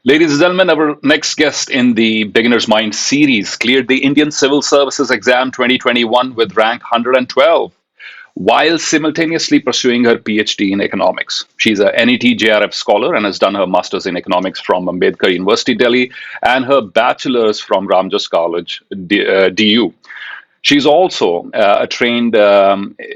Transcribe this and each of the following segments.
Ladies and gentlemen, our next guest in the Beginner's Mind series cleared the Indian Civil Services Exam 2021 with rank 112 while simultaneously pursuing her PhD in economics. She's a NET JRF scholar and has done her master's in economics from Ambedkar University, Delhi, and her bachelor's from Ramjas College, DU. She's also a trained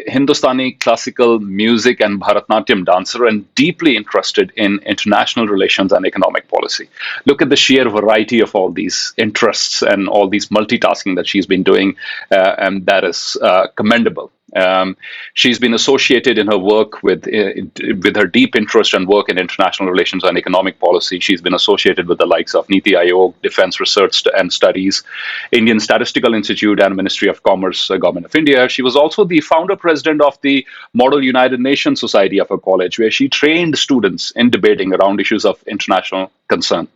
Hindustani classical music and Bharatnatyam dancer and deeply interested in international relations and economic policy. Look at the sheer variety of all these interests and all these multitasking that she's been doing, and that is commendable. She's been associated in her work with her deep interest and work in international relations and economic policy. She's been associated with the likes of Niti Aayog, Defense Research and Studies, Indian Statistical Institute, and Ministry of Commerce, Government of India. She was also the founder president of the Model United Nations Society of her college, where she trained students in debating around issues of international concern.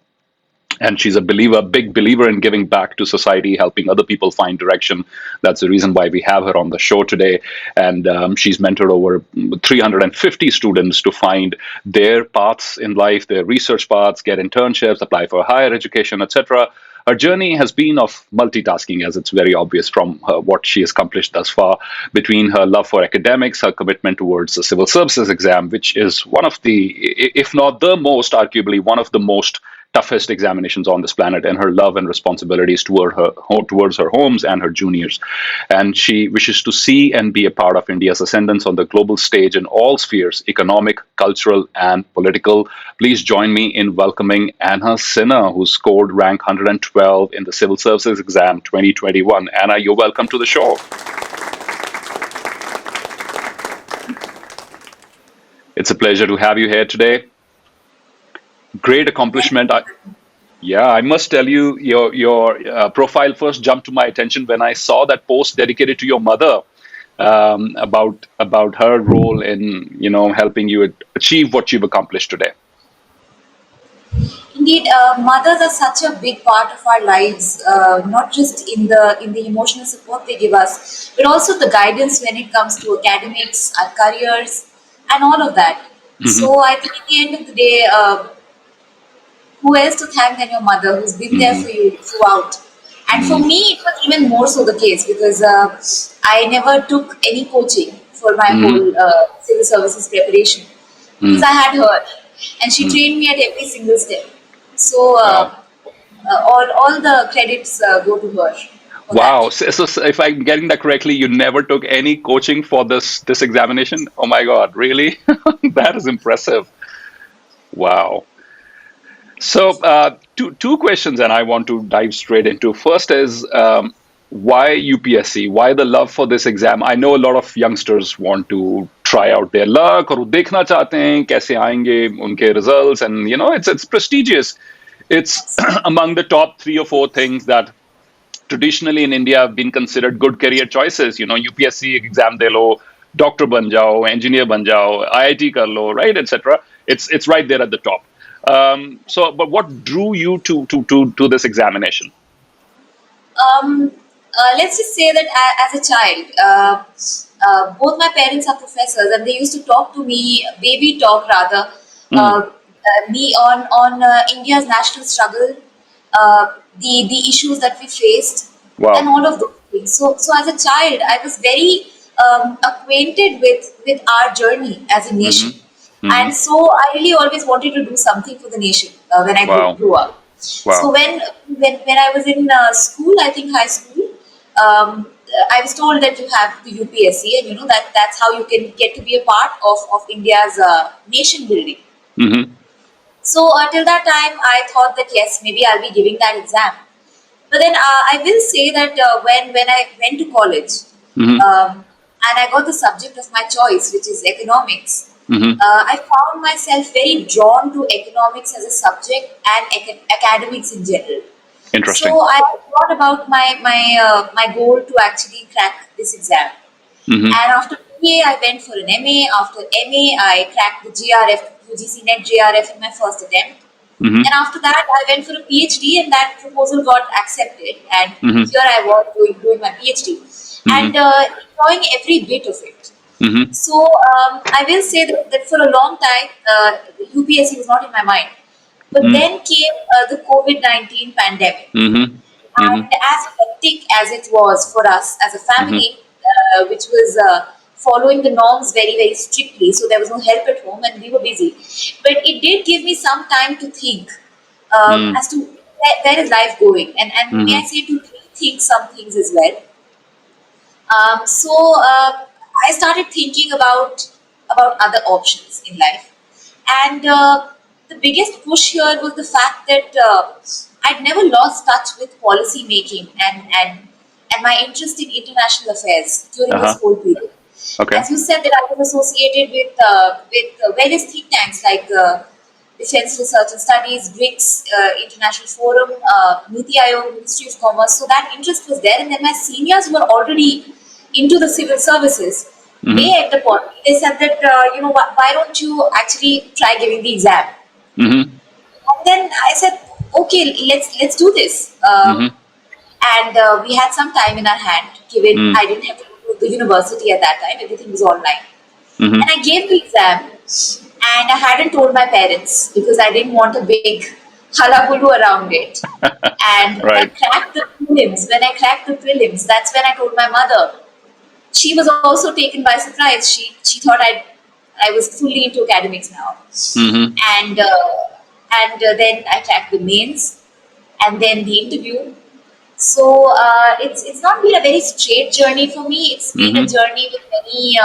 And she's a big believer in giving back to society, helping other people find direction. That's the reason why we have her on the show today. And she's mentored over 350 students to find their paths in life, their research paths, get internships, apply for higher education, etc. Her journey has been of multitasking, as it's very obvious from what she has accomplished thus far, between her love for academics, her commitment towards the civil services exam, which is one of the, if not the most, arguably one of the most toughest examinations on this planet, and her love and responsibilities towards her homes and her juniors. And she wishes to see and be a part of India's ascendance on the global stage in all spheres, economic, cultural, and political. Please join me in welcoming Anna Sinha, who scored rank 112 in the Civil Services Exam 2021. Anna, you're welcome to the show. It's a pleasure to have you here today. Great accomplishment. I must tell you, your profile first jumped to my attention when I saw that post dedicated to your mother, about her role in helping you achieve what you've accomplished today. Indeed, mothers are such a big part of our lives, not just in the emotional support they give us, but also the guidance when it comes to academics, our careers, and all of that. Hmm. So I think at the end of the day, who else to thank than your mother, who's been there Hmm. for you throughout? And for Hmm. me, it was even more so the case because I never took any coaching for my Hmm. whole civil services preparation because Hmm. I had her, and she Hmm. trained me at every single step. So Wow. all the credits go to her for that. Wow. So if I'm getting that correctly, you never took any coaching for this examination? Oh my God, really? That is impressive. Wow. So, two questions, and I want to dive straight into. First is, why UPSC? Why the love for this exam? I know a lot of youngsters want to try out their luck, और वो देखना चाहते हैं कैसे आएंगे उनके results, and it's prestigious. It's among the top three or four things that traditionally in India have been considered good career choices. UPSC exam de lo, doctor ban jao, engineer ban jao, IIT kar lo, right, etc. It's right there at the top. But what drew you to this examination? Let's just say that as a child, both my parents are professors, and they used to talk to me, baby talk rather, Mm. me on India's national struggle, the issues that we faced, and Wow. all of those things. So as a child, I was very acquainted with our journey as a Hmm. nation, Hmm. and so I really always wanted to do something for the nation when I Wow. grew up. So Wow. when I was in school, I think high school, I was told that you have the UPSC, and that's how you can get to be a part of India's nation building. Hmm. So till that time, I thought that yes, maybe I'll be giving that exam. But then I will say that when I went to college, Hmm. and I got the subject of my choice, which is economics, Hmm. I found myself very drawn to economics as a subject and academics in general. Interesting. So I thought about my goal to actually crack this exam. Hmm. And after BA, I went for an MA. After MA, I cracked the GRF, UGC NET GRF in my first attempt. Hmm. And after that, I went for a PhD, and that proposal got accepted. And Hmm. here I was doing my PhD and Hmm. enjoying every bit of it. Hmm. So I will say that for a long time, UPSC was not in my mind. But Mm. then came the COVID-19 pandemic. Mhm. Mhm. And as hectic as it was for us as a Mhm. family, which was following the norms very, very strictly, so there was no help at home and we were busy. But it did give me some time to think Mm. as to where is life going, and may I Mhm. say to rethink some things as well. So I started thinking about other options in life, and the biggest push here was the fact that I'd never lost touch with policy making and my interest in international affairs during this Uh-huh. whole period. Okay. As you said, that I was associated with various think tanks like Defense Research and Studies, BRICS, International Forum, Niti Aayog, Ministry of Commerce. So that interest was there, and then my seniors were already into the civil services. They Mhm. at the point they said that why don't you actually try giving the exam? Mhm. And then I said, okay, let's do this. Mhm. And we had some time in our hand. Given Mm. I didn't have to go to the university at that time, everything was online. And Mhm. I gave the exam, and I hadn't told my parents because I didn't want a big hullabaloo around it. And Right. when I cracked the prelims, that's when I told my mother. She was also taken by surprise. She thought I was fully into academics now, Mhm. and then I cracked the mains, and then the interview. So it's not been a very straight journey for me. It's been a Mhm. journey with many.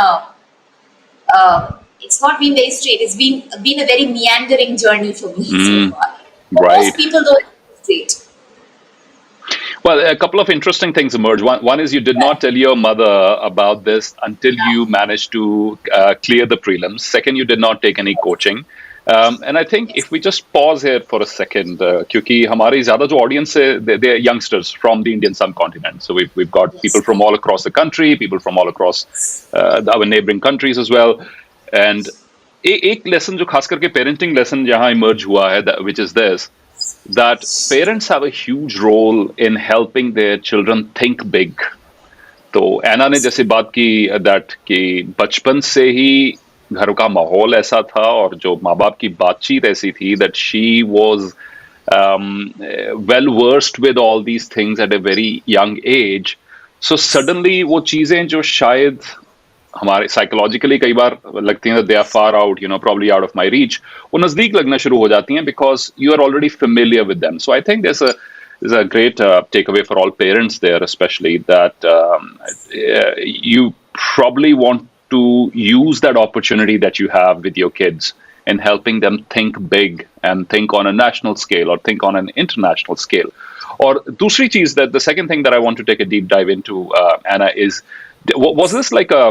It's not been very straight. It's been a very meandering journey for me so Mm. far. For Right. most people, though, it's straight. Well, a couple of interesting things emerged. One is you did not tell your mother about this until you managed to clear the prelims. Second, you did not take any coaching. And I think Yes. if we just pause here for a second, क्योंकि हमारी ज़्यादा जो audience है, they're youngsters from the Indian subcontinent. So we've got people Yes. from all across the country, people from all across our neighboring countries as well. And एक lesson जो खास करके parenting lesson जहाँ emerge हुआ है, which is this, that parents have a huge role in helping their children think big. तो ऐना ने जैसे बात की दैट कि बचपन से ही घर का माहौल ऐसा था और जो माँ बाप की बातचीत ऐसी थी that she was well versed with all these things at a very young age so suddenly वो चीजें जो शायद हमारे साइकोलॉजिकली कई बार लगती हैं they are far out probably out of my reach वो नजदीक लगना शुरू हो जाती हैं because you are already familiar with them so I think there is a great takeaway for all parents there, especially that you probably want to use that opportunity that you have with your kids in helping them think big and think on a national scale or think on an international scale. Or दूसरी चीज that the second thing that I want to take a deep dive into, Anna, is was this like a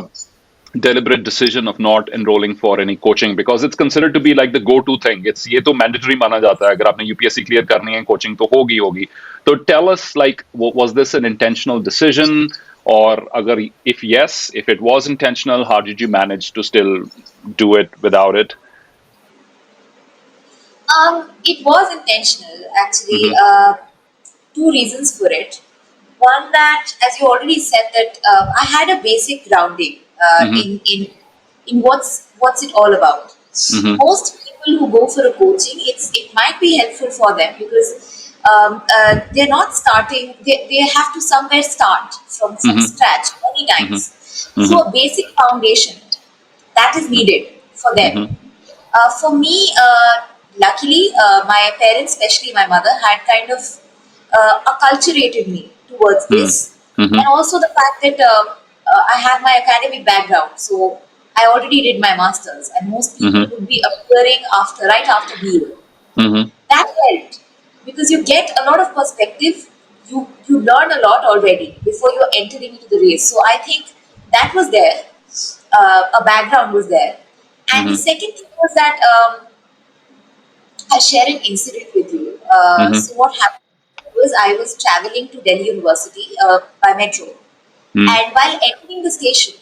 deliberate decision of not enrolling for any coaching because it's considered to be like the go-to thing. It's ये तो mandatory माना जाता है अगर आपने UPSC clear करनी है coaching तो होगी. So tell us like was this an intentional decision or अगर if yes if it was intentional how did you manage to still do it without it? It was intentional, actually. Mm-hmm. Two reasons for it. One, that as you already said, that I had a basic grounding Mm-hmm. in what's it all about. Mm-hmm. Most people who go for a coaching, it might be helpful for them because they're not starting. They have to somewhere start from Mm-hmm. scratch many Mm-hmm. times. So Mm-hmm. a basic foundation that is needed for them. Mm-hmm. For me, luckily, my parents, especially my mother, had kind of acculturated me towards this, Mm-hmm. and also the fact that I have my academic background, so I already did my masters, and most people Mm-hmm. would be appearing right after BA. Mm-hmm. That helped because you get a lot of perspective. You learn a lot already before you're entering into the race. So I think that was there. A background was there, and the Mm-hmm. second thing was that I'll share an incident with you. Mm-hmm. So what happened was I was traveling to Delhi University by metro, Mm-hmm. and while entering the station,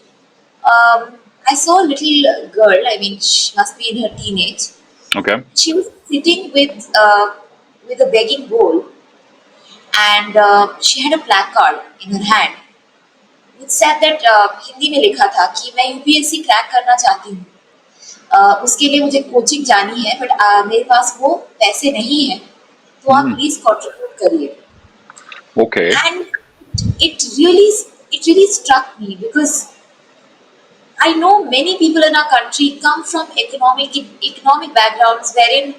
I saw a little girl. I mean, she must be in her teenage. Okay. She was sitting with a begging bowl, and she had a placard in her hand which said that Hindi में लिखा था कि मैं UPSC crack करना चाहती हूँ. उसके लिए मुझे कोचिंग जानी है, बट मेरे पास वो पैसे नहीं है, तो आप हम्म. प्लीज कंट्रीब्यूट करिए. Okay. And it really struck me because I know many people in our country come from economic backgrounds wherein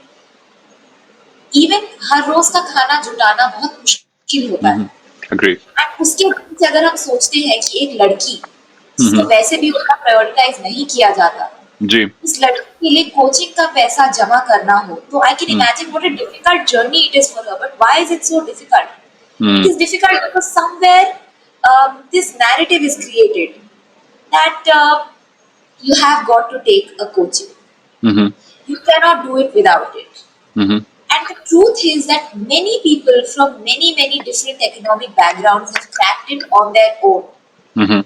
even हर रोज का खाना जुटाना बहुत मुश्किल होता है. Mm-hmm. Agree. एंड उसके बीच अगर हम सोचते हैं कि एक लड़की जिसको Mm-hmm. वैसे भी उतना प्रायोरिटाइज नहीं किया जाता, जी. उस लड़की के लिए कोचिंग का पैसा जमा करना हो, तो I can Mm. Imagine what a difficult journey it is for her. But why is it so difficult? It Mm. is difficult because somewhere this narrative is created that you have got to take a coaching. Mm-hmm. You cannot do it without it. Mm-hmm. And the truth is that many people from many different economic backgrounds have cracked it on their own. Mm-hmm.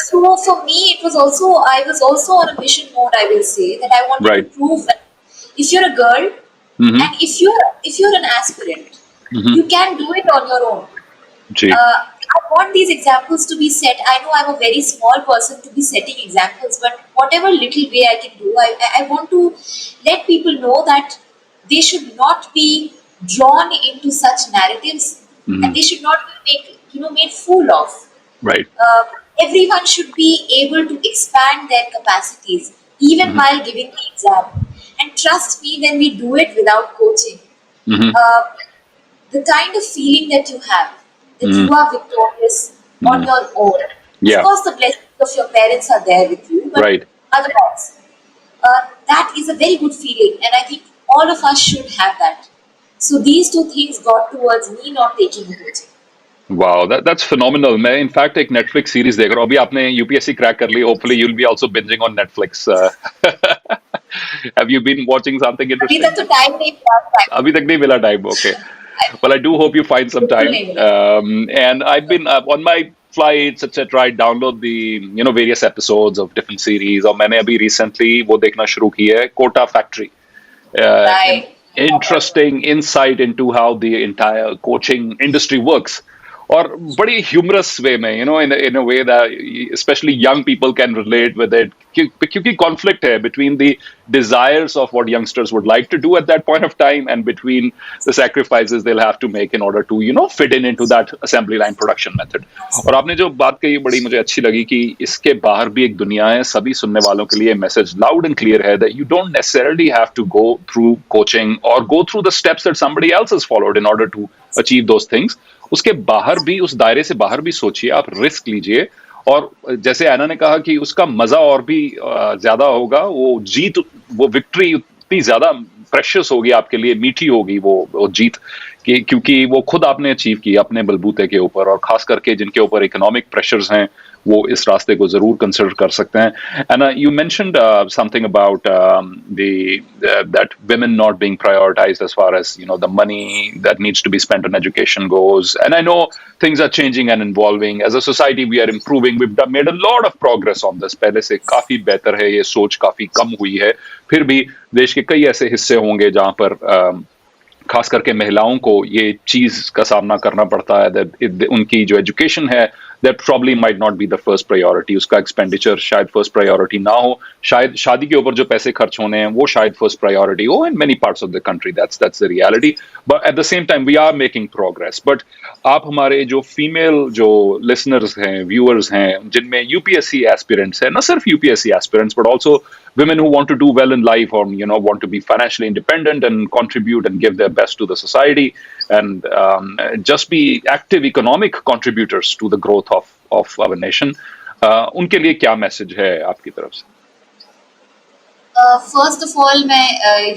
So for me, I was also on a mission mode. I will say that I wanted to Right. prove that if you're a girl Mm-hmm. and if you're an aspirant, Mm-hmm. you can do it on your own. जी. I want these examples to be set. I know I'm a very small person to be setting examples, but whatever little way I can do, I want to let people know that they should not be drawn into such narratives, Mm-hmm. and they should not be made fool of. Right. Uh, Everyone should be able to expand their capacities even Mm-hmm. while giving the exam. And trust me, when we do it without coaching, Mm-hmm. uh, the kind of feeling that you have, that Mm-hmm. you are victorious on your own. Of Yeah. course, the blessings of your parents are there with you, but Right. otherwise, that is a very good feeling, and I think all of us should have that. So these two things got towards me not taking a coaching. Wow, that's phenomenal. मैं in fact एक Netflix series देख रहा हूँ अभी. आपने UPSC crack कर ली. Hopefully you'll be also binging on Netflix. Have you been watching something अभी interesting? तक तो टाइम नहीं मिला. अभी तक नहीं मिला time. Okay. Well, I do hope you find some बिल्कुल time. नहीं मिला. And I've been on my flights, etc. I download the various episodes of different series. और मैंने अभी recently वो देखना शुरू की है, Kota Factory. Right. Interesting insight into how the entire coaching industry works. और बड़ी ह्यूमरस वे में, in a way that especially young people can relate with it, क्योंकि conflict है between the desires of what youngsters would like to do at that point of time and between the sacrifices they'll have to make in order to fit in into that assembly line production method. और आपने जो बात कही बड़ी मुझे अच्छी लगी कि इसके बाहर भी एक दुनिया है. सभी सुनने वालों के लिए मैसेज लाउड एंड क्लियर है that you don't necessarily have to go through coaching or go through the steps that somebody else has followed in order to achieve those things. उसके बाहर भी, उस दायरे से बाहर भी सोचिए, आप रिस्क लीजिए. और जैसे एना ने कहा कि उसका मजा और भी ज्यादा होगा. वो विक्ट्री उतनी ज्यादा प्रेशियस होगी आपके लिए, मीठी होगी वो जीत, क्योंकि वो खुद आपने अचीव की अपने बलबूते के ऊपर. और खास करके जिनके ऊपर इकोनॉमिक प्रेशर्स हैं, वो इस रास्ते को जरूर कंसिडर कर सकते हैं. And you mentioned something about that women not being prioritized as far as the money that needs to be spent on education goes. And I know things are changing and evolving. As a society, we are improving. We've made a lot of progress on this. पहले से काफी बेहतर है. ये सोच काफी कम हुई है. फिर भी देश के कई ऐसे हिस्से होंगे जहां पर खास करके महिलाओं को ये चीज का सामना करना पड़ता है. उनकी जो एजुकेशन है, that probably might not be the first priority. उसका एक्सपेंडिचर शायद फर्स्ट प्रायोरिटी ना हो. शायद शादी के ऊपर जो पैसे खर्च होने हैं वो शायद फर्स्ट प्रायोरिटी हो. in many parts of the country that's the reality. But at the same time we are making progress. But आप हमारे जो फीमेल जो लिसनर्स हैं, व्यूअर्स हैं, जिनमें यूपीएससी एस्पिरेंट्स हैं, न सिर्फ UPSC aspirants but also women who want to do well in life or want to be financially independent and contribute and give their best to the society and just be active economic contributors to the growth of our nation. उनके लिए क्या message है आपकी तरफ से? First of all मैं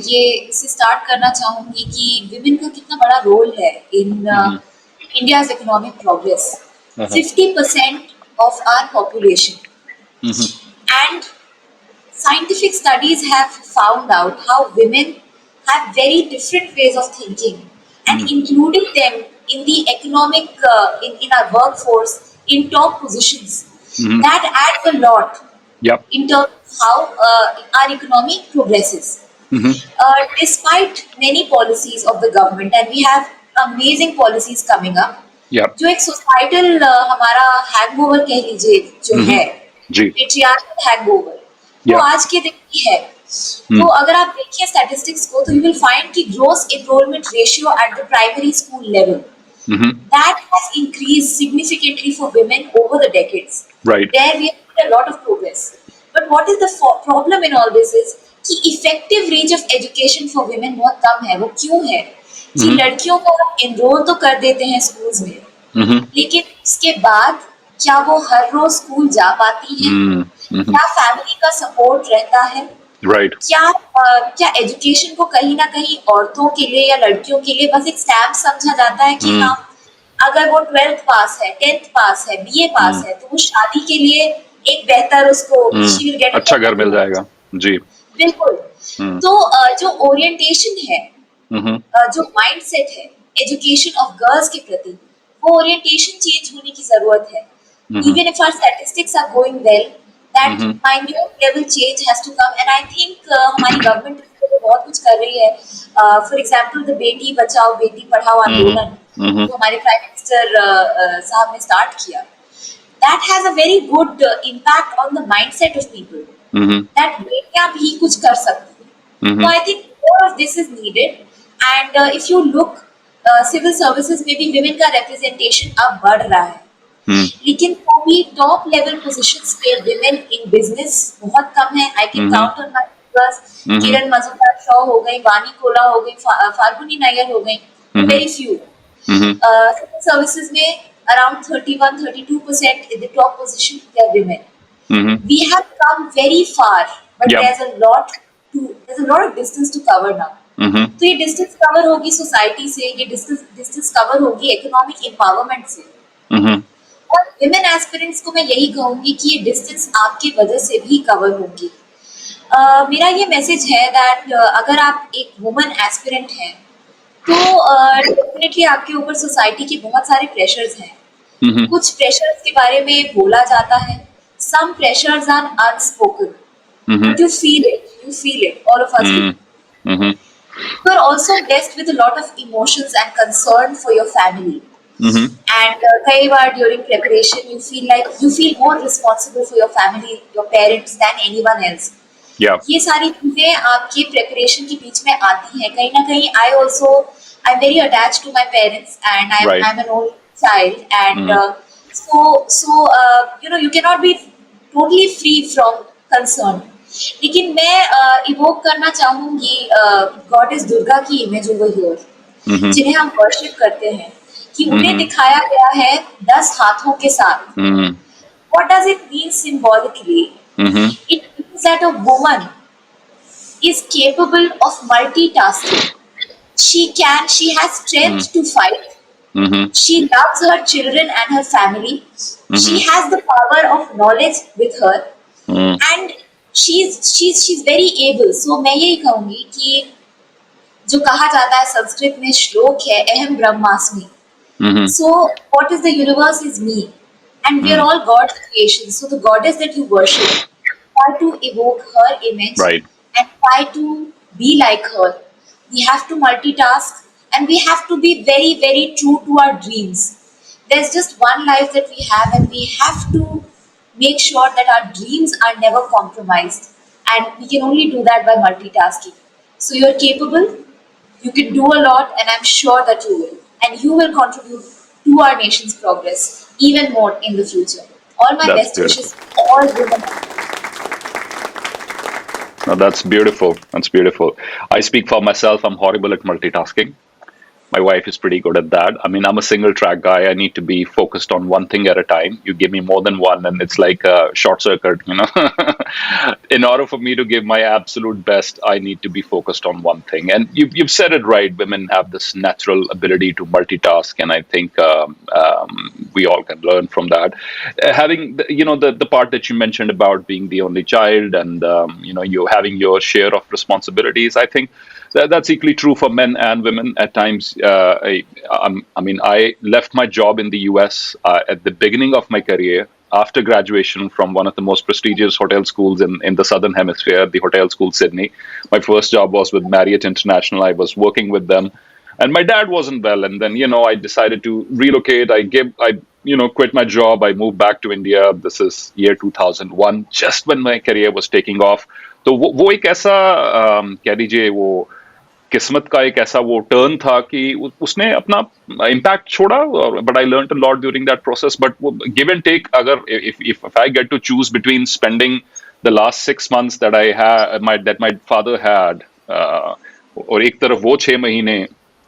ये इससे स्टार्ट करना चाहूंगी कि विमेन का कितना बड़ा रोल है in India's economic progress. 50% of our population. And scientific studies have found out how women have very different ways of thinking, and including them in the economic in our workforce in top positions. That adds a lot. Yep. In terms of how our economy progresses. Despite many policies of the government, and we have amazing policies coming up, Yep. जो एक societal हमारा hangover कह लीजिए जो है, जी. Patriarchal hangover, वो Yeah. आज के दिन की है. Hmm. तो अगर आप देखिए स्टैटिस्टिक्स को, तो यू विल फाइंड कि gross enrolment ratio at the primary school level Hmm. that has increased significantly for women over the decades. Right. There we have made a lot of progress. But what is the problem in all this is कि effective reach of education for women बहुत कम है. वो क्यों है? कि Hmm. लड़कियों को हम enroll तो कर देते हैं schools में, Hmm. लेकिन उसके बाद क्या वो हर रोज स्कूल जा पाती हैं? Hmm. Hmm. क्या फैमिली का सपोर्ट रहता है? Right. क्या एजुकेशन को कहीं ना कहीं औरतों के लिए या लड़कियों के लिए बस एक स्टैम्प समझा जाता है कि Hmm. हाँ, अगर वो 12th पास है, 10th पास है, बीए Hmm. पास है, तो वो शादी के लिए एक बेहतर उसको Hmm. शी विल गेट अच्छा घर मिल जाएगा जी. बिल्कुल. Hmm. तो जो ओरिएंटेशन है, Hmm. जो माइंडसेट है एजुकेशन ऑफ गर्ल्स के प्रति, वो ओरिएंटेशन चेंज होने की जरूरत है. Hmm. Even if our statistics are going well, that Hmm. Minute level change has to come. And I think हमारी गवर्नमेंट बहुत कुछ कर रही है. For example the Beti Bachao Beti Padhao Hmm. आंदोलन Hmm. जो हमारे प्राइम मिनिस्टर साहब ने स्टार्ट किया, that has a very good impact on the mindset of people, Hmm. That बेटियां भी कुछ कर सकती हैं. तो Hmm. I think more of this is needed. And if you look civil services में भी विमेन का रिप्रेजेंटेशन अब बढ़ रहा है, Hmm. लेकिन वो भी टॉप लेवल पोजीशंस पे विमेन इन बिजनेस बहुत कम है. I can Hmm. Count on my fingers. Hmm. किरण मजूमदार शॉ हो गई, वानी कोला हो गई, फाल्गुनी नायर हो गई, Hmm. Very few. Hmm. Civil services में around 31-32% in the top position they are women. Hmm. We have come very far, but Yeah. there's a lot of distance to cover now. Hmm. तो ये distance cover होगी society से, ये distance cover होगी economic empowerment से. Hmm. और women aspirants को मैं यही कहूंगी कि ये डिस्टेंस आपकी वजह से भी कवर होगी. मेरा ये मैसेज है दैट अगर आप एक वुमन एस्पिरेंट हैं, तो डेफिनेटली आपके ऊपर सोसाइटी के बहुत सारे प्रेशर्स हैं. Hmm. कुछ प्रेशर्स के बारे में बोला जाता है. Some pressures are unspoken, Hmm. but you feel it, all of us do. Hmm. You are also blessed with a lot of emotions and concern for your family. Hmm. And कई बार during preparation you feel more responsible for your family, your parents than anyone else. Yeah. ये सारी चीजें आपके preparation के बीच में आती हैं. कहीं ना कहीं I am very attach to my parents and I Right. Am an old child. And Hmm. So you know you can not be totally free from concern. लेकिन मैं इवोक करना चाहूंगी गॉडेस दुर्गा की इमेज ओवर हियर, Hmm. जिन्हें हम worship करते हैं, कि उन्हें Mhm. दिखाया गया है 10 हाथों के साथ. Hmm. What does it mean symbolically? Hmm. It means that a woman is capable of multitasking. She has strength to fight. Hmm. She loves her children and her family. She Mhm. has the power of knowledge with her, Hmm. and she's very able. So मैं यही कहूंगी कि जो कहा जाता है संस्कृत में श्लोक है अहम ब्रह्मास्मि. Hmm. So what is the universe is me, and we are all God's creations. So the goddess that you worship, try to evoke her image Right. and try to be like her. We have to multitask, and we have to be very, very true to our dreams. There's just one life that we have, and we have to make sure that our dreams are never compromised. And we can only do that by multitasking. So you're capable, you can do a lot, and I'm sure that you will. And you will contribute to our nation's progress even more in the future. All my That's best beautiful. wishes to all women. No, that's beautiful. That's beautiful. I speak for myself. I'm horrible at multitasking. My wife is pretty good at that. I mean, I'm a single track guy. I need to be focused on one thing at a time. You give me more than one, and it's like a short circuit, you know. In order for me to give my absolute best, I need to be focused on one thing. And you've said it right. Women have this natural ability to multitask, and I think we all can learn from that. Having, the part that you mentioned about being the only child, and you having your share of responsibilities. I think that's equally true for men and women at times. I left my job in the US at the beginning of my career after graduation from one of the most prestigious hotel schools in the Southern Hemisphere, the Hotel School Sydney. My first job was with Marriott International. I was working with them. And my dad wasn't well. And then, I decided to relocate. Quit my job. I moved back to India. This is year 2001, just when my career was taking off. तो वो एक ऐसा कह दीजिए वो किस्मत का एक ऐसा वो टर्न था कि उसने अपना इम्पैक्ट छोड़ा, but I learn a lot during that process. But वो गिव एंड टेक, अगर if I get to choose between spending the last 6 months that I had my father had, और एक तरफ वो 6 महीने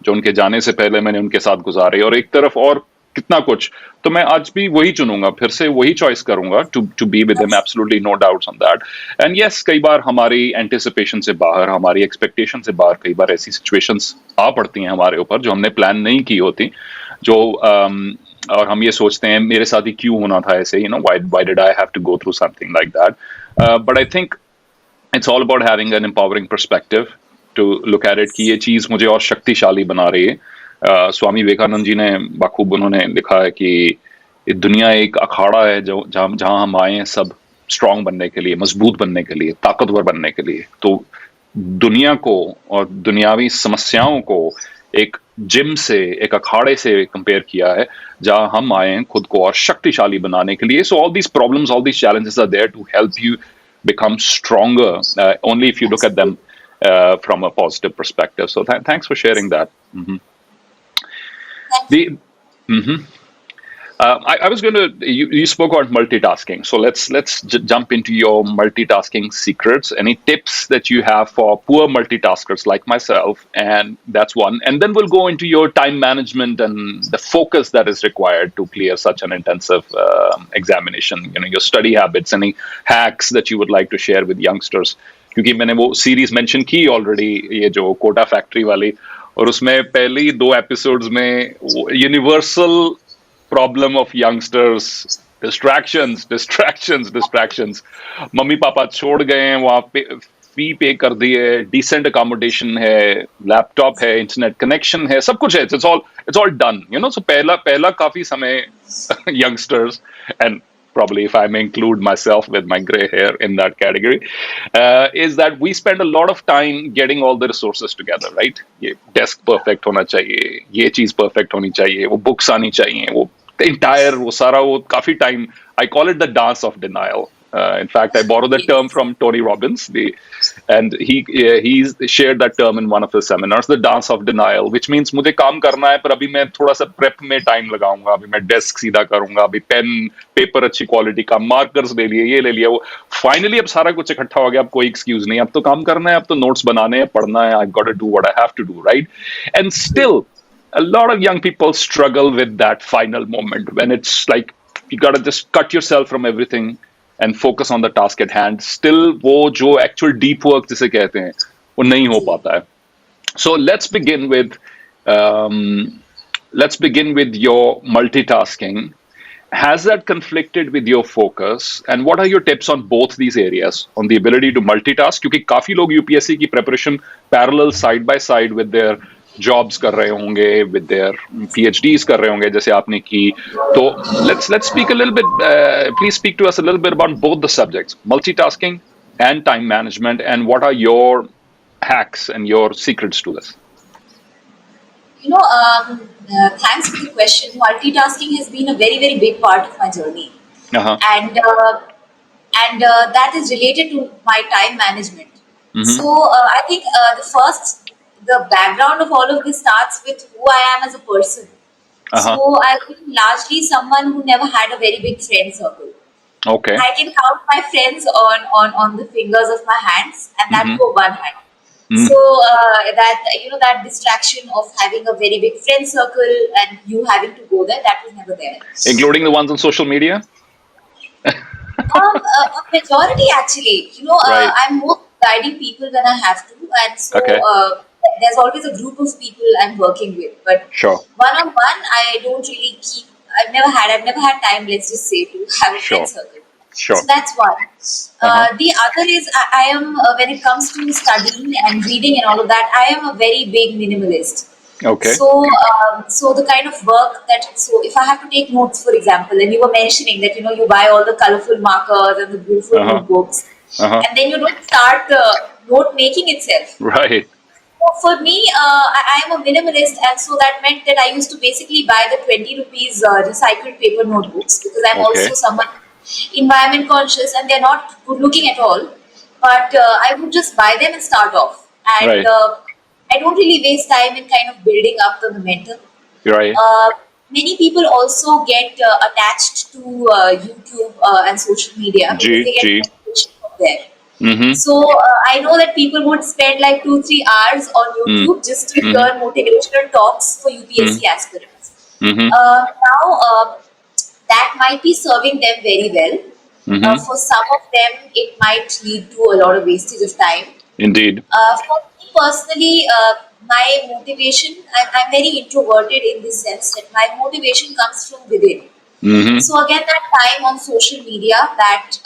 जो उनके जाने से पहले मैंने उनके साथ गुजारे, और एक तरफ और कितना कुछ, तो मैं आज भी वही चुनूंगा, फिर से वही चॉइस करूंगा to be with him. That's absolutely no doubts on that. And yes, कई बार हमारी एंटिसिपेशन से बाहर, हमारी एक्सपेक्टेशन से बाहर, कई बार ऐसी सिचुएशंस आ पड़ती हैं हमारे ऊपर जो हमने प्लान नहीं की होती, जो और हम ये सोचते हैं मेरे साथ ही क्यों होना था ऐसे, why did I have to go through something like that. But I think it's all about having an empowering perspective to look at it कि ये चीज मुझे और शक्तिशाली बना रही है. स्वामी विवेकानंद जी ने बाखूब उन्होंने लिखा है कि ये दुनिया एक अखाड़ा है जो जहां हम आए हैं सब स्ट्रांग बनने के लिए, मजबूत बनने के लिए, ताकतवर बनने के लिए. तो दुनिया को और दुनियावी समस्याओं को एक जिम से, एक अखाड़े से कंपेयर किया है जहां हम आए हैं खुद को और शक्तिशाली बनाने के लिए. So all these problems, all these challenges are there to help you become stronger, only if you look at them absolutely. from a positive perspective. So thanks for sharing that. Mhm. Thank The you. mhm. I was going to. You spoke about multitasking, so let's jump into your multitasking secrets. Any tips that you have for poor multitaskers like myself? And that's one. And then we'll go into your time management and the focus that is required to clear such an intensive examination. Your study habits. Any hacks that you would like to share with youngsters? क्योंकि मैंने वो series mention की already, ये जो Kota factory वाली, और उसमें पहली 2 एपिसोड्स में universal problem of youngsters, distractions. Mummy papa छोड़ गए हैं, वहां पे फी पे कर दी है, डिसेंट अकोमोडेशन है, लैपटॉप है, इंटरनेट कनेक्शन है, सब कुछ है. इट्स ऑल डन, सो पहला पहला काफी समय youngsters, and probably if I may include myself with my gray hair in that category, is that we spend a lot of time getting all the resources together, right? ये desk perfect होना चाहिए, ये चीज perfect होनी चाहिए, वो books आनी चाहिए, वो entire वो सारा वो काफी time. I call it the dance of denial. In fact, I borrowed the term from Tony Robbins, and he shared that term in one of his seminars, the dance of denial, which means मुझे काम करना है पर अभी मैं थोड़ा सा prep में टाइम लगाऊंगा, अभी मैं डेस्क सीधा करूंगा, अभी पेन पेपर अच्छी क्वालिटी का, मार्कर्स ले लिए, ये ले लिया, वो फाइनली अब सारा कुछ इकट्ठा हो गया, अब कोई एक्सक्यूज नहीं, अब तो काम करना है, अब तो नोट्स बनाने हैं, पढ़ना है, I got to do what I have to do, right? And still a lot of young people struggle with that final moment when it's like you got to just cut yourself from everything and focus on the task at hand. Still वो जो actual deep work जिसे कहते हैं वो नहीं हो पाता है. So um, let's begin with your multitasking. Has that conflicted with your focus, and what are your tips on both these areas, on the ability to multitask? क्योंकि काफी लोग यूपीएससी की preparation parallel side by side with their jobs कर रहे होंगे, with their PhDs कर रहे होंगे जैसे आपने की. तो let's speak a little bit, please speak to us a little bit about both the subjects, multitasking and time management, and what are your hacks and your secrets to this? Thanks for the question. Multitasking has been a very, very big part of my journey, Uh-huh. and that is related to my time management. Mm-hmm. So I think the background of all of this starts with who I am as a person. Uh-huh. So I've been largely someone who never had a very big friend circle. Okay. I can count my friends on the fingers of my hands, and that Mhm. for one hand. Mhm. So that distraction of having a very big friend circle and you having to go there, that was never there. Including the ones on social media? A majority actually. Right. I'm more guiding people when I have to, and so Okay. there's always a group of people I'm working with. But Sure. one on one, I don't really keep. I've never had time. Let's just say to have a Sure. friend circle. Sure. So that's one. Uh-huh. The other is I am when it comes to studying and reading and all of that, I am a very big minimalist. Okay. So the kind of work so if I have to take notes, for example, and you were mentioning that you buy all the colorful markers and the beautiful Uh-huh. notebooks, Uh-huh. and then you don't start the note making itself. Right. So for me, I am a minimalist, and so that meant that I used to basically buy the 20 rupees recycled paper notebooks because I'm Okay. also someone environment conscious, and they're not good looking at all. but I would just buy them and start off. And Right. I don't really waste time in kind of building up the momentum. Right. Uh, Many people also get attached to YouTube and social media because G. they get G. motivation from there. Mm-hmm. So I know that people would spend like 2-3 hours on Mm. YouTube just to Mm-hmm. hear motivational talks for Mm-hmm. UPSC aspirants. Mm-hmm. Now that might be serving them very well. Mm-hmm. For some of them, it might lead to a lot of wastage of time. Indeed. For me personally, my motivation, I'm very introverted in the sense that my motivation comes from within. Mm-hmm. So again, that time on social media that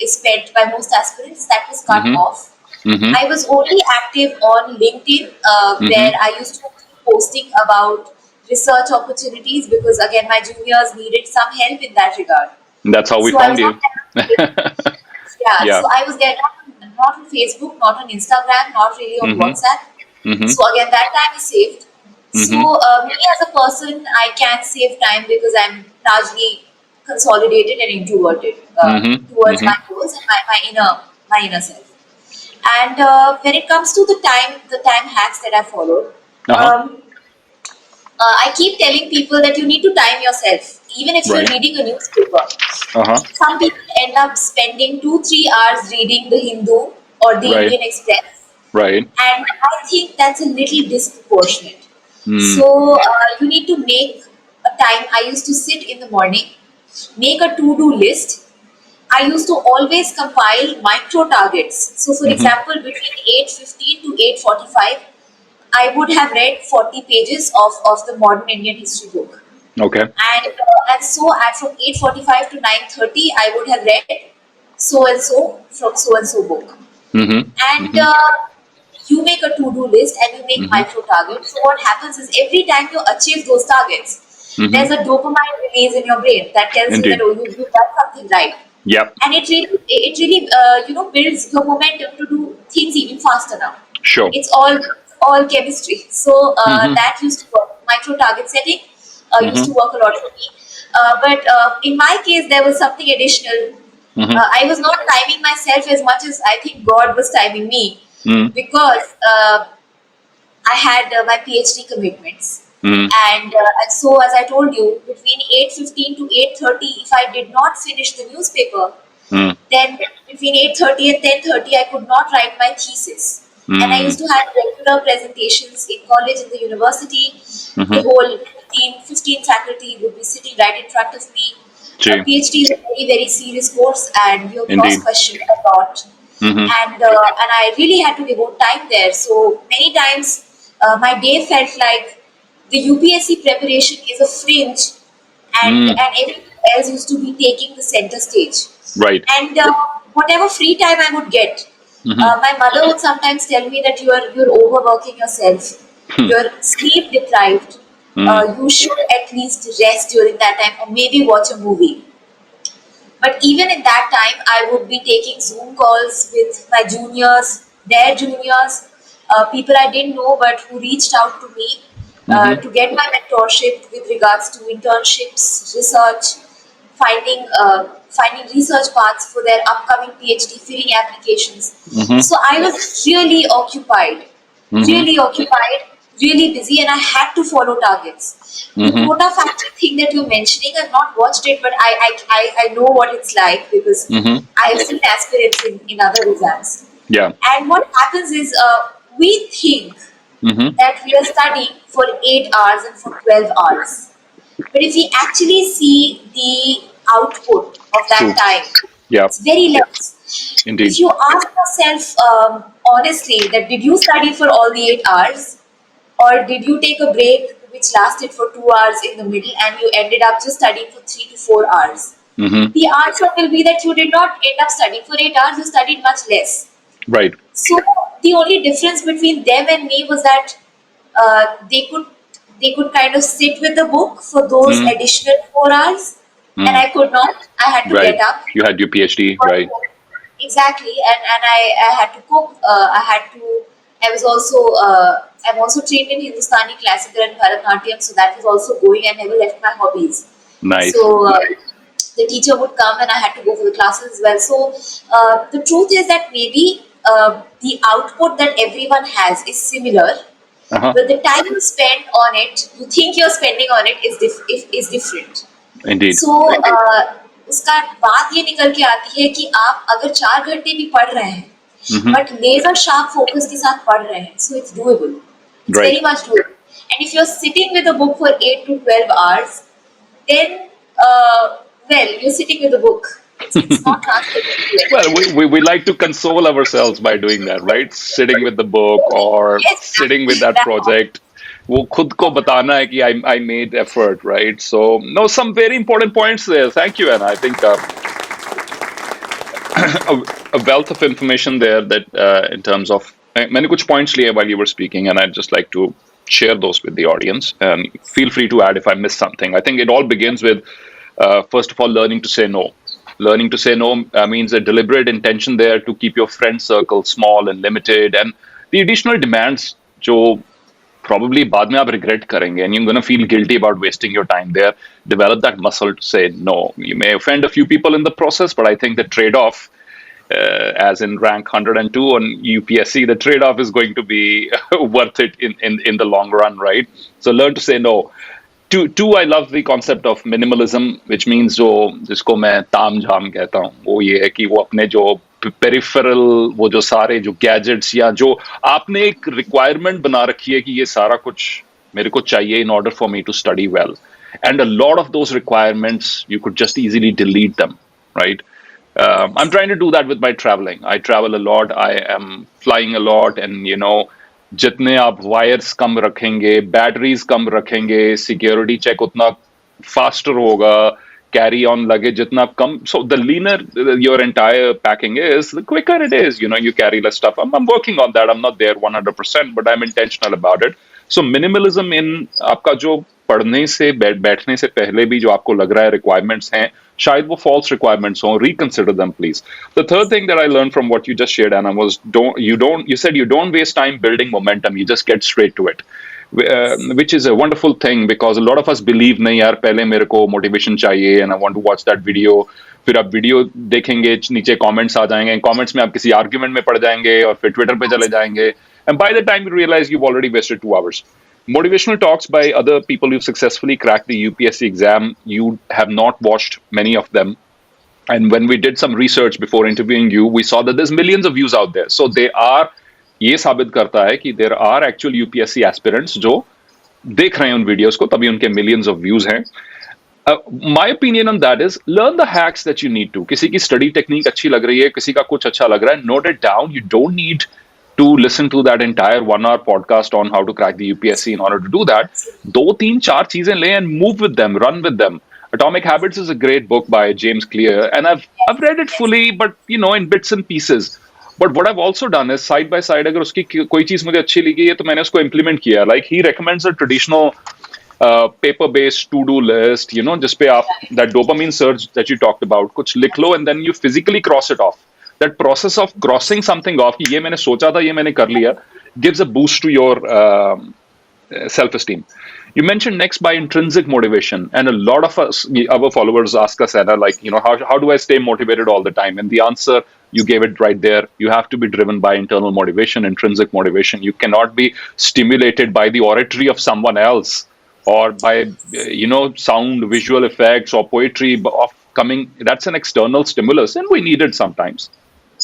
is spent by most aspirants, that was cut Mm-hmm. off. Mm-hmm. I was only active on LinkedIn, Mm-hmm. where I used to keep posting about research opportunities because again, my juniors needed some help in that regard. That's how we So I found was you. not yeah, Yeah. so I was there not on Facebook, not on Instagram, not really on Mm-hmm. WhatsApp. Mm-hmm. So again, that time is saved. So Mm-hmm. me as a person, I can save time because I'm largely consolidated and introverted Mm-hmm. towards Mm-hmm. my goals and my inner self. And when it comes to the time hacks that I followed, Uh-huh. um, I keep telling people that you need to time yourself, even if you're Right. reading a newspaper. Uh-huh. Some people end up spending 2-3 hours reading the Hindu or the Right. Indian Express, Right. and I think that's a little disproportionate. Mm. So you need to make a time. I used to sit in the morning, make a to-do list. I used to always compile micro targets. So, for Mm-hmm. example, between 8:15 to 8:45, I would have read 40 pages of the modern Indian history book. Okay. And so at from 8:45 to 9:30, I would have read so and so from so and so book. Mm-hmm. And Mm-hmm. you make a to-do list and you make Mm-hmm. micro targets. So what happens is every time you achieve those targets, Mm-hmm. there's a dopamine release in your brain that tells you that Indeed. oh you've done something right, Yep. and it really builds your momentum to do things even faster now. Sure. It's all chemistry. So Mm-hmm. that used to work. Micro target setting used Mm-hmm. to work a lot for me. But in my case, there was something additional. Mm-hmm. I was not timing myself as much as I think God was timing me Mm-hmm. because I had my PhD commitments. Mm-hmm. And so, as I told you, between 8:15 to 8:30, if I did not finish the newspaper, Mm-hmm. then between 8:30 and 10:30, I could not write my thesis. And I used to have regular presentations in college, in the university. The Mm-hmm. whole 15 faculty would be sitting right in front of me. A Gee. PhD is a very, very serious course, and you're Indeed. cross-questioned a lot. Mm-hmm. And I really had to devote time there. So many times, my day felt like the UPSC preparation is a fringe, and Mm. everything else used to be taking the center stage. Right. And whatever free time I would get, Mm-hmm. my mother would sometimes tell me that you're overworking yourself, you're sleep deprived. Mm. You should at least rest during that time, or maybe watch a movie. But even in that time, I would be taking Zoom calls with my juniors, their juniors, people I didn't know but who reached out to me Mm-hmm. to get my mentorship with regards to internships, research, finding research paths for their upcoming PhD filling applications. Mm-hmm. So I was Mm-hmm. really occupied, really busy, and I had to follow targets. The Mm-hmm. quota factory thing that you're mentioning, I've not watched it, but I know what it's like because Mm-hmm. I have seen aspirants in other exams. Yeah. And what happens is we think Mm-hmm. that we are studying for 8 hours and for 12 hours. But if we actually see the output of True. that time, Yeah. it's very less. Indeed. If you ask yourself honestly that did you study for all the 8 hours, or did you take a break which lasted for 2 hours in the middle and you ended up just studying for 3 to 4 hours? Mm-hmm. The answer will be that you did not end up studying for 8 hours, you studied much less. Right. So the only difference between them and me was that they could kind of sit with the book for those Mm. additional 4 hours, and Mm. I could not. I had to Right. get up. You had your PhD. Right. Exactly, and I had to cook. I was also I'm also trained in Hindustani classical and Bharatanatyam, so that was also going. I never left my hobbies. Nice. So the teacher would come and I had to go for the classes as well. So the truth is that maybe the output that everyone has is similar, Uh-huh. but the time you spend on it, you think you're spending on it, is different. Indeed. सो उसका बात ये निकल के आती है कि आप अगर 4 घंटे भी पढ़ रहे हैं Hmm. But laser sharp focus के साथ पढ़ रहे हैं, so it's doable, it's Right. Very much doable. And if you are sitting with a book for 8 to 12 hours, then well, you're sitting with a book. It's not translated to Well, anything. we like to console ourselves by doing that, right? Sitting with the book or Yes, sitting with actually, that project. वो खुद को बताना है कि I made effort, right? So, no, some very important points there. Thank you, Anna. I think a, a wealth of information there that in terms of मैंने कुछ points लिए while you were speaking, and I'd just like to share those with the audience. And feel free to add if I missed something. I think it all begins with first of all learning to say no. Learning to say no means a deliberate intention there to keep your friend circle small and limited, and the additional demands जो probably बाद में आप regret करेंगे, and you're going to feel guilty about wasting your time there. Develop that muscle to say no. You may offend a few people in the process, but I think the trade-off, as in rank 102 on UPSC, the trade-off is going to be worth it in the long run, right? So learn to say no. Two, I love the concept of minimalism, which means जो जिसको मैं ताम झाम कहता हूँ, वो ये है कि वो अपने जो पेरिफेरल, वो जो सारे जो गैजेट्स या जो आपने एक रिक्वायरमेंट बना रखी है कि ये सारा कुछ मेरे को चाहिए in order for me to study well, and a lot of those requirements you could just easily delete them, right? I'm trying to do that with my traveling. I travel a lot. I am flying a lot, and जितने आप wires कम रखेंगे, batteries कम रखेंगे, security check उतना faster होगा, carry on luggage जितना कम. So the leaner your entire packing is, the quicker it is. You carry less stuff. I'm working on that. I'm not there 100%, but I'm intentional about it. So minimalism in आपका जो पढ़ने से बैठने से पहले भी जो आपको लग रहा है requirements हैं, शायद वो false requirements हों, reconsider them, please. The third thing that I learned from what you just shared, Anna, was you said you don't waste time building momentum, you just get straight to it. Which is a wonderful thing, because a lot of us believe नहीं यार पहले मेरे को motivation चाहिए and I want to watch that video. फिर आप video देखेंगे, नीचे कमेंट्स आ जाएंगे, कमेंट्स में आप किसी आर्ग्यूमेंट में पड़ जाएंगे और फिर ट्विटर पे चले जाएंगे, and by the time you realize you've already wasted 2 hours. Motivational talks by other people who've successfully cracked the UPSC exam, you have not watched many of them. And when we did some research before interviewing you, we saw that there's millions of views out there. So they are, ये साबित करता है कि there are actual UPSC aspirants जो देख रहे हैं उन वीडियोस को, तभी उनके millions of views हैं. My opinion on that is learn the hacks that you need to. किसी की study technique अच्छी लग रही है, किसी का कुछ अच्छा लग रहा है, note it down. You don't need to listen to that entire 1 hour podcast on how to crack the UPSC in order to do that. 2, 3, 4 चीजें लें and move with them, run with them. Atomic Habits is a great book by James Clear, and I've read it fully, but in bits and pieces. But what I've also done is side by side, अगर उसकी कोई चीज मुझे अच्छी लगी है तो मैंने उसको implement किया. Like he recommends a traditional paper-based to-do list, जिसपे आप that dopamine surge that you talked about, कुछ लिख लो and then you physically cross it off. That process of crossing something off, कि ये मैंने सोचा था, ये मैंने कर लिया, gives a boost to your self-esteem. You mentioned next by intrinsic motivation, and a lot of us, our followers, ask us, Anna, like, how do I stay motivated all the time? And the answer, you gave it right there. You have to be driven by internal motivation, intrinsic motivation. You cannot be stimulated by the oratory of someone else, or by sound, visual effects, or poetry of coming. That's an external stimulus, and we need it sometimes.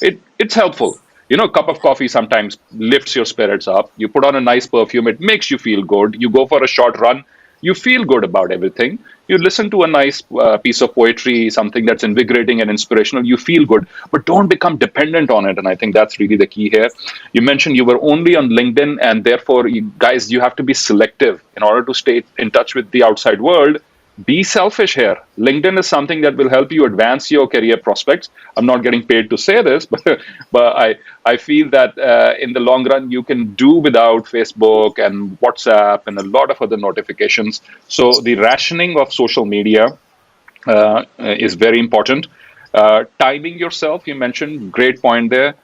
It's helpful. A cup of coffee sometimes lifts your spirits up. You put on a nice perfume, it makes you feel good. You go for a short run, you feel good about everything. You listen to a nice piece of poetry, something that's invigorating and inspirational, you feel good, but don't become dependent on it. And I think that's really the key here. You mentioned you were only on LinkedIn, and therefore, guys, you have to be selective in order to stay in touch with the outside world. Be selfish here. LinkedIn is something that will help you advance your career prospects. I'm not getting paid to say this, but I feel that in the long run, you can do without Facebook and WhatsApp and a lot of other notifications. So the rationing of social media is very important. Timing yourself, you mentioned, great point there.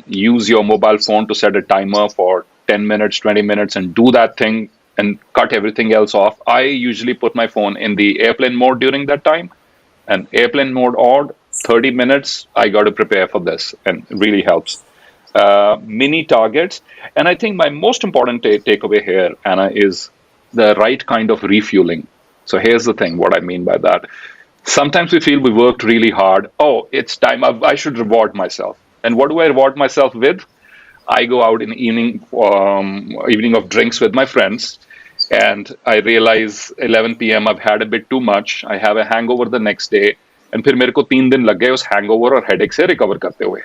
Use your mobile phone to set a timer for 10 minutes, 20 minutes, and do that thing and cut everything else off. I usually put my phone in the airplane mode during that time. And airplane mode on, 30 minutes, I got to prepare for this, and it really helps. Mini targets. And I think my most important takeaway here, Anna, is the right kind of refueling. So here's the thing, what I mean by that. Sometimes we feel we worked really hard. Oh, it's time. I should reward myself. And what do I reward myself with? I go out in the evening of drinks with my friends, and I realize 11 p.m. I've had a bit too much. I have a hangover the next day, and फिर मेरे को 3 दिन लग गए उस hangover और headache से recover करते हुए.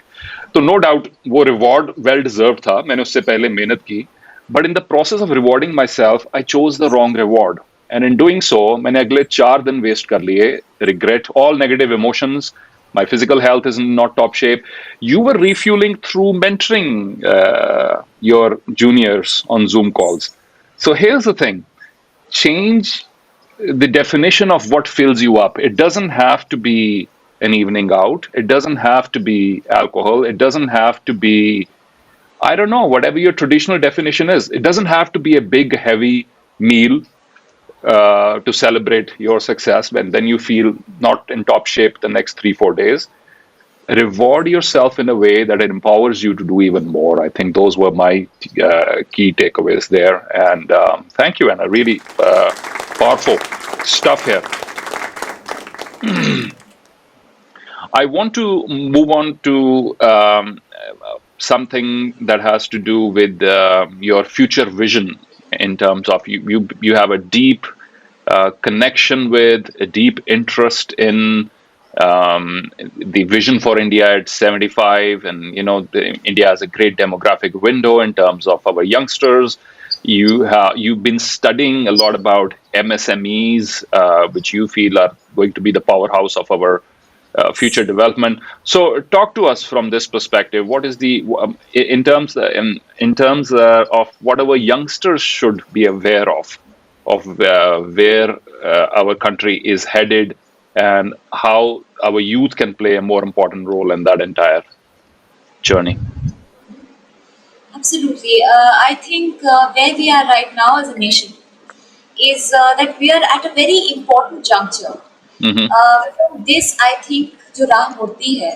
तो नो डाउट वो रिवॉर्ड वेल डिजर्व था, मैंने उससे पहले मेहनत की. But in the process of rewarding my self I chose the wrong reward, and in doing so मैंने अगले 4 दिन वेस्ट कर लिए. Regret, all negative emotions, my physical health is not top shape. You were refueling through mentoring your juniors on Zoom calls. So here's the thing, change the definition of what fills you up. It doesn't have to be an evening out, it doesn't have to be alcohol, it doesn't have to be, I don't know, whatever your traditional definition is. It doesn't have to be a big heavy meal to celebrate your success when then you feel not in top shape the next 3-4 days. Reward yourself in a way that it empowers you to do even more. I think those were my key takeaways there. And thank you, Anna. Really powerful stuff here. I want to move on to something that has to do with your future vision, in terms of you have a deep connection with, a deep interest in the vision for India at 75, and India has a great demographic window in terms of our youngsters. You've been studying a lot about MSMEs, which you feel are going to be the powerhouse of our future development. So, talk to us from this perspective. What is the in terms of what our youngsters should be aware of where our country is headed, and how our youth can play a more important role in that entire journey. Absolutely. I think where we are right now as a nation is that we are at a very important juncture. Hmm. This I think जो राह मुड़ती है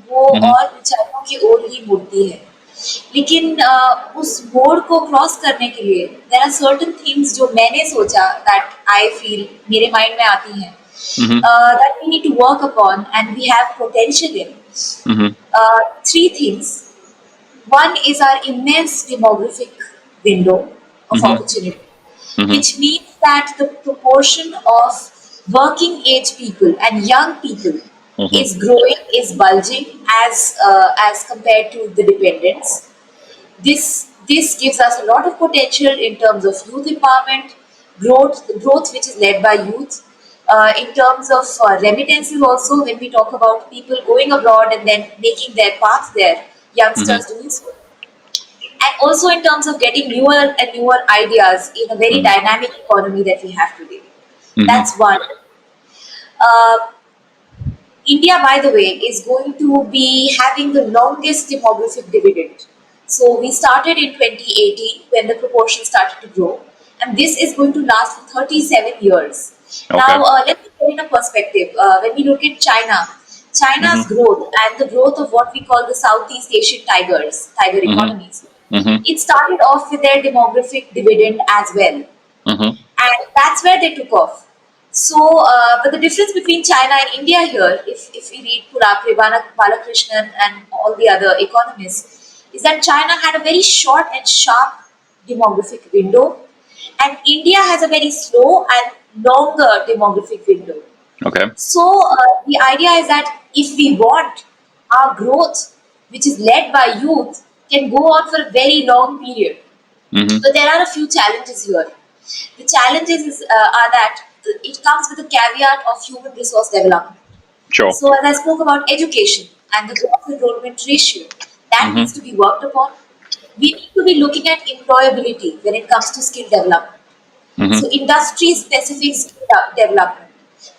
वो Hmm. और ऊंचाइयों की ओर ही मुड़ती है, लेकिन उस मोड़ को क्रॉस करने के लिए देयर आर सर्टेन थिंग्स जो मैंने सोचा दैट आई फील मेरे माइंड में आती हैं Hmm. that we need to work upon and we have potential in. Hmm. Three things. One is our immense demographic window of Hmm. opportunity, Hmm. which means that the proportion of working age people and young people Hmm. is growing, is bulging as compared to the dependents. This gives us a lot of potential in terms of youth empowerment, growth which is led by youth. In terms of remittances, also when we talk about people going abroad and then making their path there, Hmm. youngsters doing so, and also in terms of getting newer and newer ideas in a very Hmm. dynamic economy that we have today. Hmm. That's one. Uh, India, by the way, is going to be having the longest demographic dividend. So we started in 2018 when the proportion started to grow, and this is going to last for 37 years. Okay. Now, let me put in a perspective. When we look at China, Hmm. China's growth and the growth of what we call the Southeast Asian tiger Hmm. economies, Hmm. it started off with their demographic dividend as well, Hmm. and that's where they took off. So, but the difference between China and India here, if we read Purapre, Balakrishnan, and all the other economists, is that China had a very short and sharp demographic window, and India has a very slow and longer demographic window. Okay. So, the idea is that if we want our growth, which is led by youth, can go on for a very long period. Hmm. But there are a few challenges here. The challenges are that it comes with a caveat of human resource development. Sure. So, as I spoke about education and the gross enrollment ratio, that Hmm. needs to be worked upon. We need to be looking at employability when it comes to skill development. Hmm. So, industry specific skill development.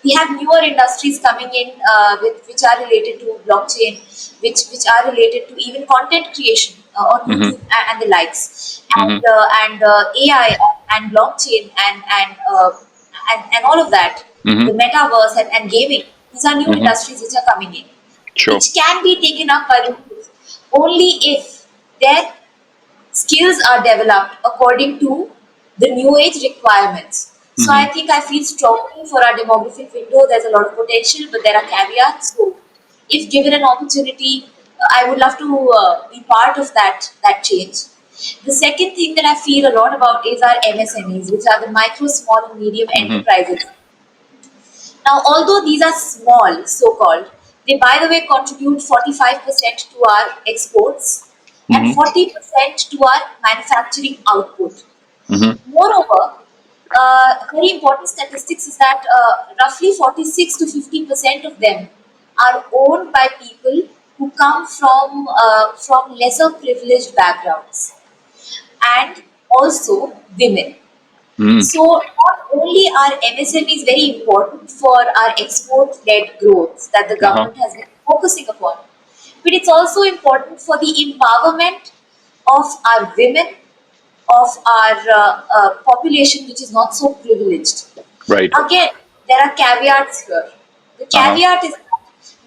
We have newer industries coming in which are related to blockchain, which are related to even content creation on Hmm. YouTube and the likes, Hmm. and AI and blockchain and all of that, Hmm. the metaverse and gaming. These are new Mm-hmm. industries which are coming in, Sure. which can be taken up by women only if their skills are developed according to the new age requirements. So I Mm-hmm. think I feel strongly for our demographic window. There's a lot of potential, but there are caveats. So if given an opportunity, I would love to be part of that change. The second thing that I feel a lot about is our MSMEs, which are the micro, small, and medium Mm-hmm. enterprises. Now, although these are small, so called, they, by the way, contribute 45% to our exports and Mm-hmm. 40% to our manufacturing output. Mm-hmm. Moreover, very important statistics is that roughly 46 to 50% of them are owned by people who come from lesser privileged backgrounds and also women. Mm-hmm. So not only are MSMEs very important for our export-led growth that the Uh-huh. government has been focusing upon, but it's also important for the empowerment of our women, of our population which is not so privileged. Right. Again, there are caveats here. The Uh-huh. caveat is that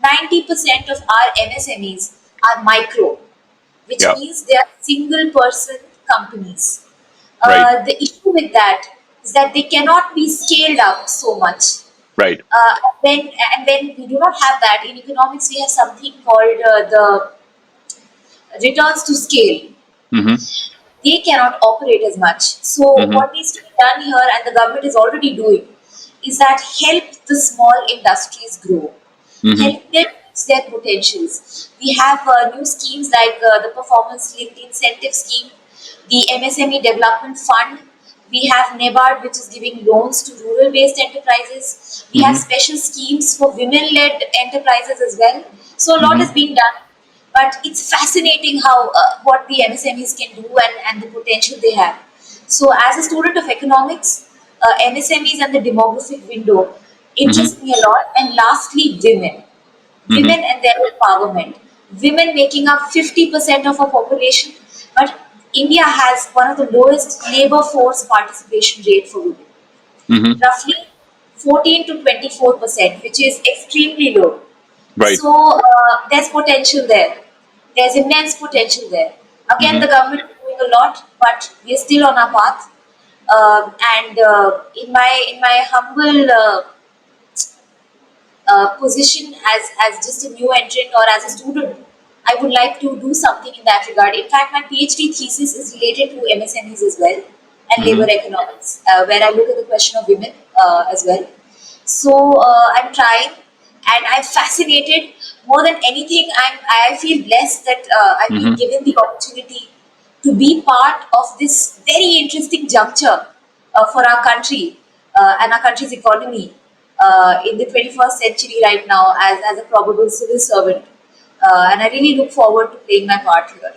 90% of our MSMEs are micro, which Yeah. means they are single person companies. Right. The issue with that is that they cannot be scaled up so much. Right. When we do not have that in economics, we have something called the returns to scale. Mm-hmm. They cannot operate as much. So Mm-hmm. what needs to be done here, and the government is already doing, is that help the small industries grow, Mm-hmm. help them reach their potentials. We have new schemes like the performance linked incentive scheme, the MSME development fund. We have NEBARD, which is giving loans to rural based enterprises. We have Mm-hmm. special schemes for women led enterprises as well. So a lot Mm-hmm. is being done, but it's fascinating how what the MSMEs can do and the potential they have. So, as a student of economics, MSMEs and the demographic window Mm-hmm. interest me a lot. And lastly, women, Mm-hmm. women and their empowerment. Women making up 50% of our population, but India has one of the lowest labor force participation rate for women, Mm-hmm. roughly 14 to 24%, which is extremely low. Right. So there's potential there. There's immense potential there. Again, Mm-hmm. the government is doing a lot, but we're still on our path. And in my humble position as just a new entrant or as a student, I would like to do something in that regard. In fact, my PhD thesis is related to MSMEs as well and Mm-hmm. labor economics, where I look at the question of women as well. So I'm trying, and I'm fascinated more than anything. I feel blessed that I've been Mm-hmm. given the opportunity to be part of this very interesting juncture for our country and our country's economy in the 21st century right now as a probable civil servant. And I really look forward to playing my part here.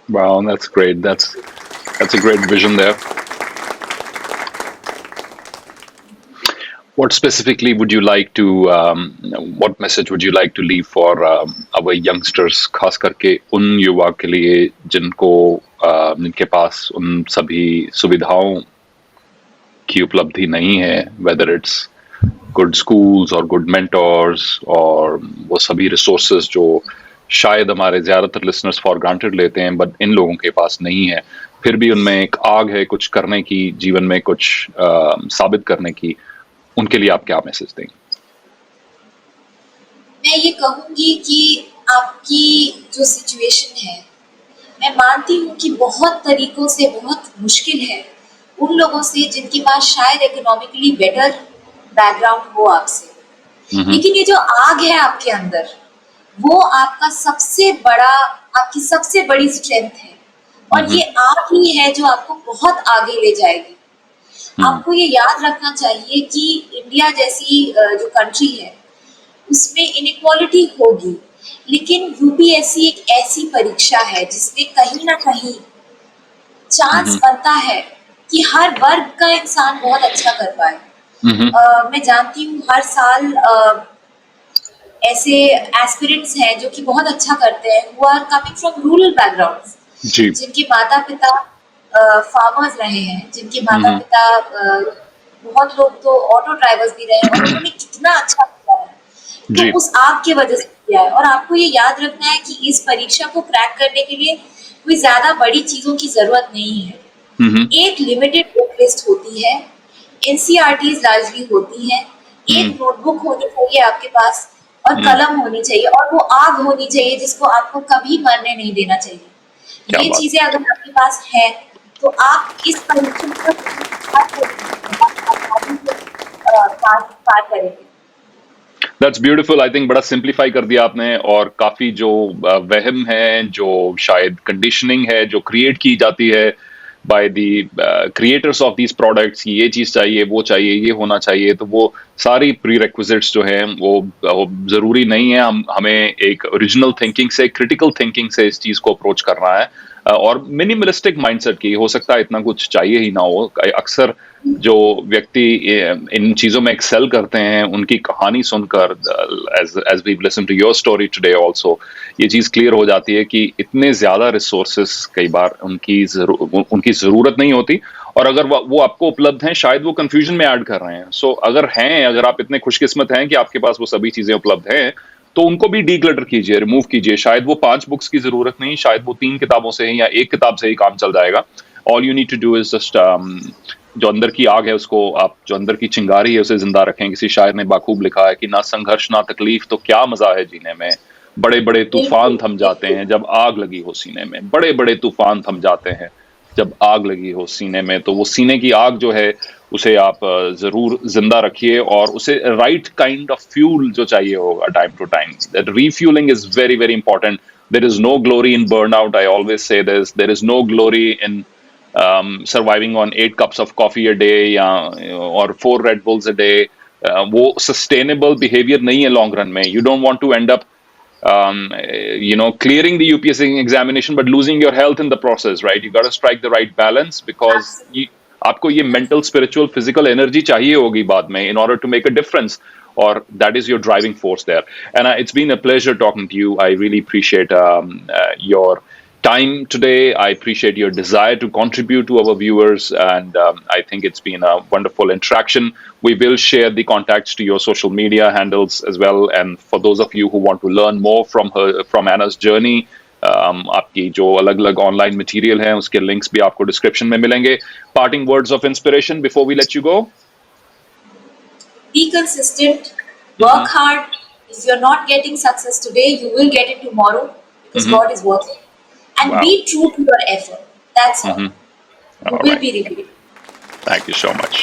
Wow, that's great. That's a great vision there. What specifically would you like to, what message would you like to leave for our youngsters, खास करके उन युवा के लिए जिनको जिनके पास उन सभी सुविधाओं की उपलब्धि नहीं है, whether it's good schools or good mentors और वो सभी resources जो शायद हमारे ज्यादातर listeners for granted लेते हैं, but इन लोगों के पास नहीं है, फिर भी उनमें एक आग है कुछ करने की, जीवन में कुछ साबित करने की, उनके लिए आप क्या मैसेज देंगे? मैं ये कहूँगी कि आपकी जो सिचुएशन है, मैं मानती हूँ कि बहुत तरीकों से बहुत मुश्किल है उन लोगों से जिनके पास शायद इकोनॉमिकली बेटर बैकग्राउंड हो आपसे, हम्म. लेकिन ये जो आग है आपके अंदर, वो आपका सबसे बड़ा, आपकी सबसे बड़ी स्ट्रेंथ है, और हम्म. ये आग ही है जो आपको बहुत आगे ले जाएगी. हम्म. आपको ये याद रखना चाहिए कि इंडिया जैसी जो कंट्री है उसमें इनइक्वालिटी होगी, लेकिन यूपीएससी एक ऐसी परीक्षा है जिसमें कहीं ना कहीं चांस हम्म. बनता है कि हर वर्ग का इंसान बहुत अच्छा कर पाए. हम्म. मैं जानती हूँ हर साल ऐसे एस्पिरेंट्स हैं जो कि बहुत अच्छा करते हैं, who are coming from rural background, जी. जिनके माता पिता फार्मर्स रहे हैं, जिनके माता हम्म. पिता बहुत लोग तो ऑटो ड्राइवर्स भी रहे हैं, और उन्होंने कितना अच्छा किया है. तो जी। उस आग की वजह से किया है। और आपको ये याद रखना है कि इस परीक्षा को क्रैक करने के लिए कोई ज्यादा बड़ी चीजों की जरूरत नहीं है। हम्म। एक लिमिटेड बुक लिस्ट होती है, एनसीईआरटीज लार्जली होती हैं, एक हम्म। नोटबुक होनी चाहिए आपके पास और हम्म। कलम होनी चाहिए और वो आग होनी चाहिए जिसको आपको कभी मरने नहीं देना चाहिए। क्या ये बात। चीजें अगर आपके पास है तो आप इस परीक्षा को आसानी से पार करेंगे। That's beautiful. आई थिंक बड़ा सिंप्लीफाई कर दिया आपने, और काफी जो वहम है, जो शायद कंडीशनिंग है जो क्रिएट की जाती है by the creators of these products, ये चीज चाहिए, वो चाहिए, ये होना चाहिए, तो वो सारी प्री रिक्विजिट्स जो हैं वो जरूरी नहीं है। हमें एक ओरिजिनल थिंकिंग से, क्रिटिकल थिंकिंग से इस चीज को अप्रोच करना है, और मिनिमलिस्टिक माइंडसेट की। हो सकता है इतना कुछ चाहिए ही ना हो। अक्सर जो व्यक्ति इन चीजों में एक्सेल करते हैं, उनकी कहानी सुनकर, as as we listen to your story today also, ये चीज क्लियर हो जाती है कि इतने ज्यादा रिसोर्सेस कई बार उनकी जरूरत नहीं होती, और अगर वो आपको उपलब्ध हैं, शायद वो कंफ्यूजन में ऐड कर रहे हैं। सो अगर आप इतने खुशकिस्मत हैं कि आपके पास वो सभी चीजें उपलब्ध हैं, तो उनको भी डीक्लटर कीजिए, रिमूव कीजिए। शायद वो 5 बुक्स की जरूरत नहीं, शायद वो 3 किताबों से ही या एक किताब से ही काम चल जाएगा। All you need to do is just, जो अंदर की आग है उसको आप, जो अंदर की चिंगारी है उसे जिंदा रखें। किसी शायर ने बाखूब लिखा है कि ना संघर्ष ना तकलीफ तो क्या मजा है जीने में, बड़े बड़े तूफान बिल्कुल थम जाते बिल्कुल। हैं जब आग लगी हो सीने में, बड़े बड़े तूफान थम जाते हैं जब आग लगी हो सीने में। तो वो सीने की आग जो है, उसे आप जरूर जिंदा रखिए, और उसे राइट काइंड ऑफ फ्यूल जो चाहिए होगा time to time. That refuelling is very very important. There is no glory in burn out, I always say this, there is no glory in surviving on 8 cups of coffee a day, या और 4 Red Bulls a day. वो sustainable behaviour नहीं है long run में। You don't want to end up clearing the UPSC examination but losing your health in the process, right? You got to strike the right balance, because आपको ये mental, spiritual, physical energy चाहिए होगी बाद में in order to make a difference, or that is your driving force there. And it's been a pleasure talking to you. I really appreciate your time today. I appreciate your desire to contribute to our viewers, and I think it's been a wonderful interaction. We will share the contacts to your social media handles as well, and for those of you who want to learn more from Anna's journey, आपकी जो अलग अलग online material है उसके links भी आपको description में मिलेंगे। Parting words of inspiration before we let you go. Be consistent, work hard. If you're not getting success today, you will get it tomorrow because God is working. And Wow. be true to your effort. That's all. You All will right. be rewarded. Thank you so much.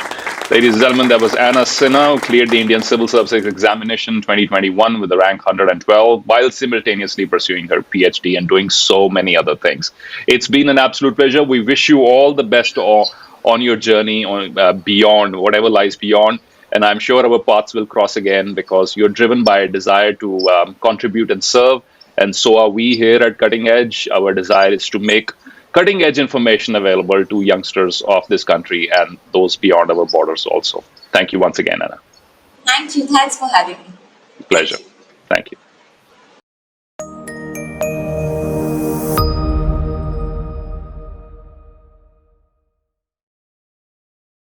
Ladies and gentlemen, that was Anna Sinha, who cleared the Indian Civil Services Examination 2021 with the rank 112, while simultaneously pursuing her PhD and doing so many other things. It's been an absolute pleasure. We wish you all the best on your journey, on beyond, whatever lies beyond. And I'm sure our paths will cross again, because you're driven by a desire to contribute and serve. And so are we here at Cutting Edge. Our desire is to make cutting edge information available to youngsters of this country and those beyond our borders also. Thank you once again, Anna. Thank you. Thanks for having me. Pleasure. Thank you.